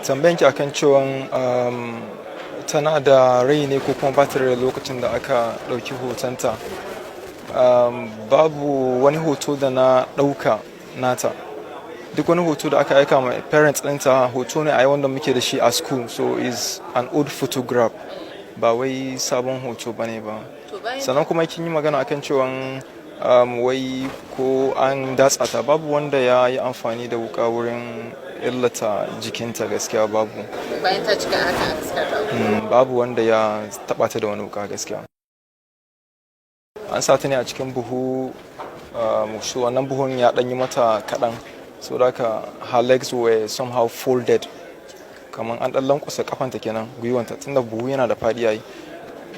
Tambayanki akan cewa tana da rai ne ko kuma ba ta da lokacin da aka ɗauki hotonta. Babu wani hoto da na ɗauka nata. Duk wani hoto da aka aika ma parents ɗinta hoto ne a wanda muke da shi a school, so is an old photograph, ba wai sabon hoto bane ba. Sannan kuma kin yi magana akan cewa wai ko an datsa ta, babu wanda ya yi amfani da wuka wurin illata jikinta, gaskiya babu. Bayan ta cika haka gaskiya babu wanda ya taɓa ta da wani wuka gaskiya. An sa ta ne a cikin buhu, shi wannan buhun ya ɗan yi mata kaɗan, so da her legs were somehow folded, kamar an ɗan lankwasa kafanta kenan, gwiwanta, tunda buhu yana da faɗi yayi.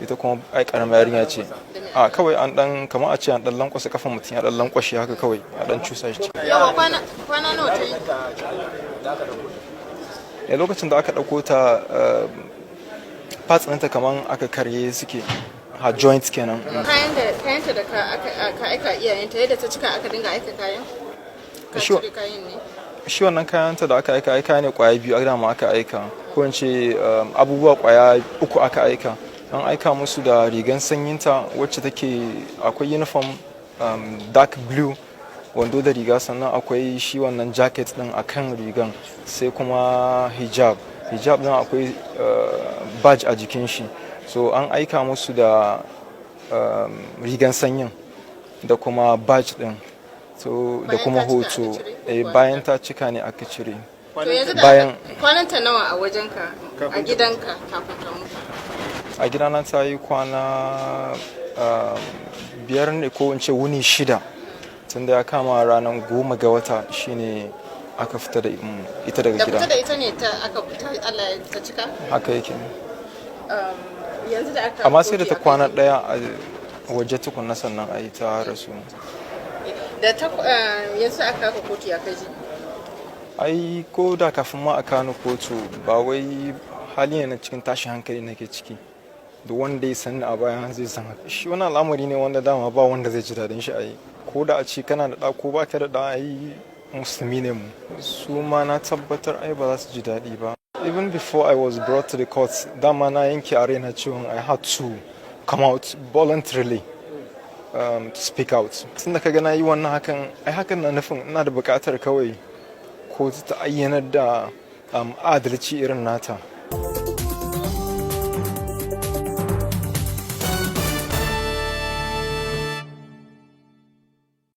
Ita kuma ai karamar yarinya ce. Kawai an ɗan, kamar a ce an ɗan lankwasa kafan mutum ya ɗan lankwashe haka kawai, a ɗan cusa shi. Yawa kwana nawa ta yi? Lokacin da aka ɗauko ta, parts ɗinta kamar aka karye suke, her joints kenan. Kayanta da ka aika iyayenta, yadda ta cika aka dinga aika kayan? Ka cire kayan ne? Shi wannan kayanta da aka aika ne kwaya biyu, dama aka aika, ko in ce abubuwa kwaya 3 aka aika. An aika musu da rigan sanyinta wacce take akwai uniform dark blue, wando da riga, sannan akwai shi wannan jacket din akan rigan, sai kuma hijab din akwai badge a jikin shi. So an aika musu da rigan sanyin da kuma badge din, so da kuma hoto. Bayan ta cika ne aka cire. Bayan kwananta nawa a wajenka, a gidanka kafin ka mutu? A gidana ta yi kwana 5 ne, ko in ce wuni 6, tunda ya kama ranar 10 ga wata shine aka fita da ita daga gida. Da fita da ita ne aka fita, Allah ta cika? Haka yake. Yanzu da aka amma sai da ta kwana 1 a waje tukunna sannan a yi ta rasu. Yanzu aka kawo kotu ya kaji? Ai ko da kafin ma a kawo kotu, ba wai hali ne na cikin tashin hankali nake ciki. Da wanda ya sani a bayan zai san haka. Shi wani al'amari ne wanda dama ba wanda zai ji daɗin shi a yi. Ko da a ce kana da ɗa ko ba ka da ɗa, ai musulmi ne mu. Su ma na tabbatar ai ba za su ji daɗi ba. Even before I was brought to the court, dama na yanke a raina cewa I had to come out voluntarily to speak out. Tun da ka ga na yi wannan hakan, ai hakan na nufin ina da buƙatar kawai ko ta ayyanar da adalci irin nata.